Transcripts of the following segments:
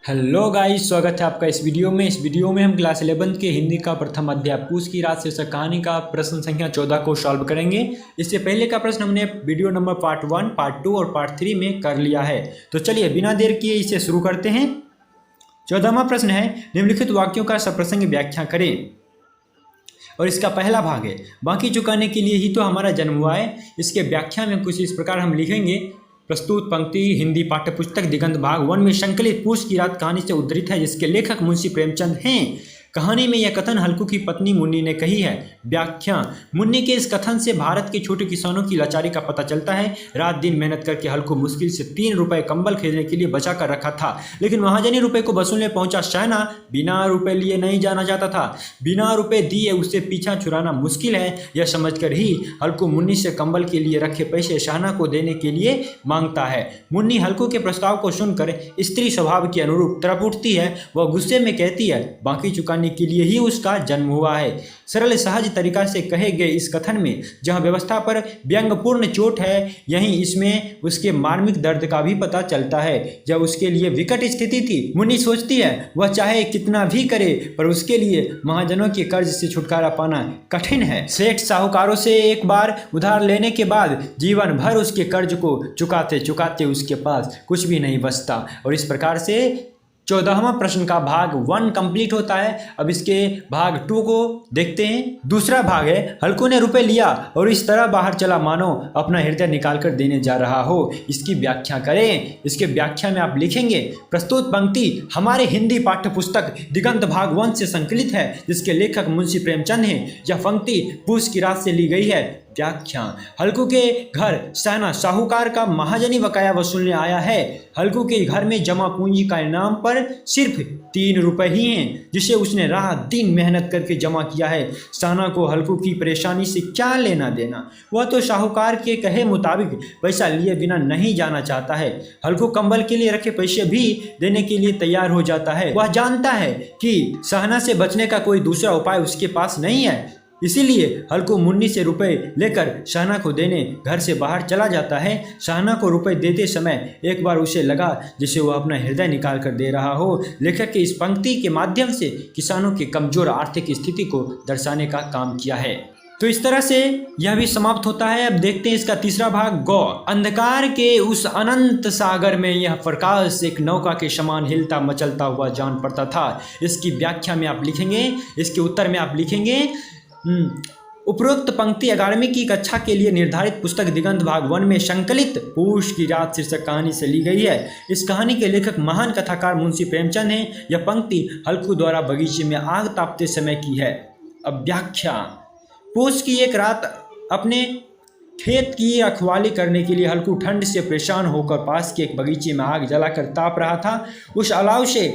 Hello guys, स्वागत है आपका इस वीडियो में। इस वीडियो में हम क्लास 11 के हिंदी का प्रथम अध्याय पूस की रात शीर्षक कहानी का प्रश्न संख्या 14 को सॉल्व करेंगे। इससे पहले का प्रश्न हमने वीडियो नंबर पार्ट 1, पार्ट 2 और पार्ट 3 में कर लिया है। तो चलिए बिना देर किए इसे शुरू करते हैं। 14वां प्रश्न है, निम्नलिखित वाक्यों का सप्रसंग व्याख्या करें। और इसका पहला भाग है, बाकी चुकाने के लिए ही तो हमारा जन्म हुआ है। इसके व्याख्या में कुछ इस प्रकार हम लिखेंगे। प्रस्तुत पंक्ति हिंदी पाठ्यपुस्तक दिगंत भाग 1 में संकलित पूस की रात कहानी से उद्धृत है, जिसके लेखक मुंशी प्रेमचंद हैं। कहानी में यह कथन हल्कू की पत्नी मुन्नी ने कही है। व्याख्या, मुन्नी के इस कथन से भारत के छोटे किसानों की लाचारी का पता चलता है। रात दिन मेहनत करके हल्कू मुश्किल से 3 रुपए कंबल खरीदने के लिए बचा कर रखा था, लेकिन महाजनी रुपए को वसूलने पहुंचा शहना बिना रुपए लिए नहीं जाना चाहता था। बिना रुपए दिए उससे पीछा छुड़ाना मुश्किल है, यह समझकर ही हल्कू मुन्नी से कंबल के लिए रखे पैसे शहना को देने के लिए मांगता है। मुन्नी हल्कू के प्रस्ताव को सुनकर स्त्री स्वभाव के अनुरूप तड़प उठती है। वह गुस्से में कहती है, बाकी चुकाने के लिए ही उसका जन्म हुआ है। सरल सहज तरीका से कहे गए इस कथन में जहां व्यवस्था पर व्यंग्यपूर्ण चोट है, यहीं इसमें उसके मार्मिक दर्द का भी पता चलता है। जब उसके लिए विकट स्थिति थी, मुन्नी सोचती है वह चाहे कितना भी करे, पर उसके लिए महाजनों के कर्ज से छुटकारा पाना कठिन है। सेठ साहूकारों से एक बार उधार लेने के बाद जीवन भर उसके कर्ज को चुकाते चुकाते उसके पास कुछ भी नहीं बचता। और इस प्रकार से 14वां प्रश्न का भाग 1 कंप्लीट होता है। अब इसके भाग 2 को देखते हैं। दूसरा भाग है, हल्कू ने रुपए लिया और इस तरह बाहर चला मानो अपना हृदय निकाल कर देने जा रहा हो। इसकी व्याख्या करें। इसके व्याख्या में आप लिखेंगे, प्रस्तुत पंक्ति हमारे हिंदी पाठ्य पुस्तक दिगंत भाग 1 से संकलित है, जिसके लेखक मुंशी प्रेमचंद हैं। यह पंक्ति पूस की रात से ली गई है। व्याख्या, हल्कू के घर शहना साहूकार का महाजनी बकाया वसूलने आया है। हल्कू के घर में जमा पूंजी का इनाम पर सिर्फ 3 रुपए ही हैं, जिसे उसने रात दिन मेहनत करके जमा किया है। शहना को हल्कू की परेशानी से क्या लेना देना, वह तो साहूकार के कहे मुताबिक पैसा लिए बिना नहीं जाना चाहता है। हल्कू कंबल के लिए रखे पैसे भी देने के लिए तैयार हो जाता है। वह जानता है कि शहना से बचने का कोई दूसरा उपाय उसके पास नहीं है, इसीलिए हल्कू मुन्नी से रुपए लेकर शहना को देने घर से बाहर चला जाता है। शहना को रुपए देते समय एक बार उसे लगा जैसे वह अपना हृदय निकाल कर दे रहा हो। लेखक के इस पंक्ति के माध्यम से किसानों की कमजोर आर्थिक स्थिति को दर्शाने का काम किया है। तो इस तरह से यह भी समाप्त होता है। अब देखते हैं इसका तीसरा भाग, गौ। अंधकार के उस अनंत सागर में यह प्रकाश एक नौका के समान हिलता मचलता हुआ जान पड़ता था। इसकी व्याख्या में आप लिखेंगे, इसके उत्तर में आप लिखेंगे, उपरोक्त पंक्ति 11वीं की कक्षा के लिए निर्धारित पुस्तक दिगंत भाग 1 में संकलित पूस की रात शीर्षक कहानी से ली गई है। इस कहानी के लेखक महान कथाकार मुंशी प्रेमचंद हैं। यह पंक्ति हल्कू द्वारा बगीचे में आग तापते समय की है। अब व्याख्या, पूस की एक रात अपने खेत की रखवाली करने के लिए हल्कू ठंड से परेशान होकर पास के एक बगीचे में आग जलाकर ताप रहा था। उस अलाव से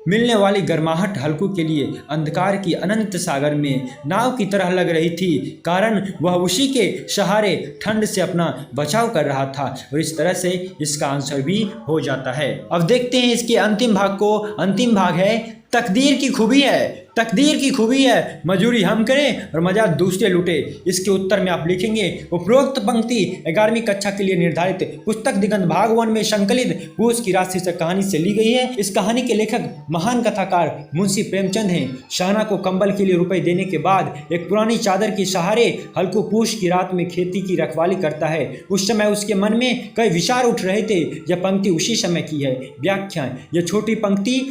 मिलने वाली गर्माहट हल्कू के लिए अंधकार की अनंत सागर में नाव की तरह लग रही थी, कारण वह उसी के सहारे ठंड से अपना बचाव कर रहा था। और इस तरह से इसका आंसर भी हो जाता है। अब देखते हैं इसके अंतिम भाग को। अंतिम भाग है, तकदीर की खूबी है। तकदीर की खूबी है, मजूरी हम करें और मजा दूसरे लूटे। इसके उत्तर में आप लिखेंगे, उपरोक्त पंक्ति 11वीं कक्षा के लिए निर्धारित पुस्तक दिगंत भाग 1 में संकलित पूस की रात शीर्षक कहानी से ली गई है। इस कहानी के लेखक महान कथाकार मुंशी प्रेमचंद हैं। शहना को कंबल के लिए रुपए देने के बाद एक पुरानी चादर के सहारे हल्कू पूस की रात में खेती की रखवाली करता है। उस समय उसके मन में कई विचार उठ रहे थे। यह पंक्ति उसी समय की है। व्याख्या, यह छोटी पंक्ति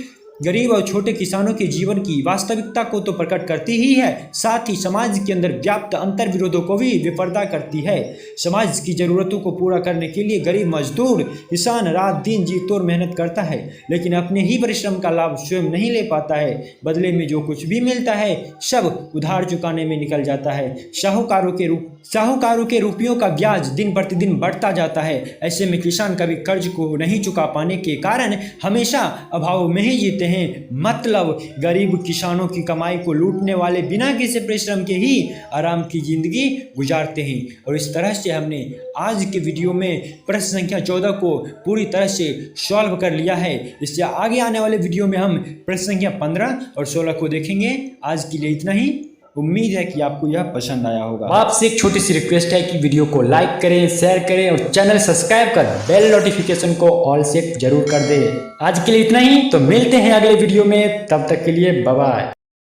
गरीब और छोटे किसानों के जीवन की वास्तविकता को तो प्रकट करती ही है, साथ ही समाज के अंदर व्याप्त अंतर विरोधों को भी विपर्दा करती है। समाज की जरूरतों को पूरा करने के लिए गरीब मजदूर किसान रात दिन जी तोड़ मेहनत करता है, लेकिन अपने ही परिश्रम का लाभ स्वयं नहीं ले पाता है। बदले में जो कुछ भी मिलता है सब उधार चुकाने में निकल जाता है। साहूकारों के रुपयों का ब्याज दिन प्रतिदिन बढ़ता जाता है। ऐसे में किसान कभी कर्ज को नहीं चुका पाने के कारण हमेशा अभाव में ही जीते हैं। मतलब गरीब किसानों की कमाई को लूटने वाले बिना किसी परिश्रम के ही आराम की जिंदगी गुजारते हैं। और इस तरह से हमने आज के वीडियो में प्रश्न संख्या 14 को पूरी तरह से सॉल्व कर लिया है। इससे आगे आने वाले वीडियो में हम प्रश्न संख्या 15 और 16 को देखेंगे। आज के लिए इतना ही। उम्मीद है कि आपको यह पसंद आया होगा। आपसे एक छोटी सी रिक्वेस्ट है कि वीडियो को लाइक करें, शेयर करें और चैनल सब्सक्राइब कर बेल नोटिफिकेशन को ऑल सेट जरूर कर दें। आज के लिए इतना ही, तो मिलते हैं अगले वीडियो में, तब तक के लिए बाय बाय।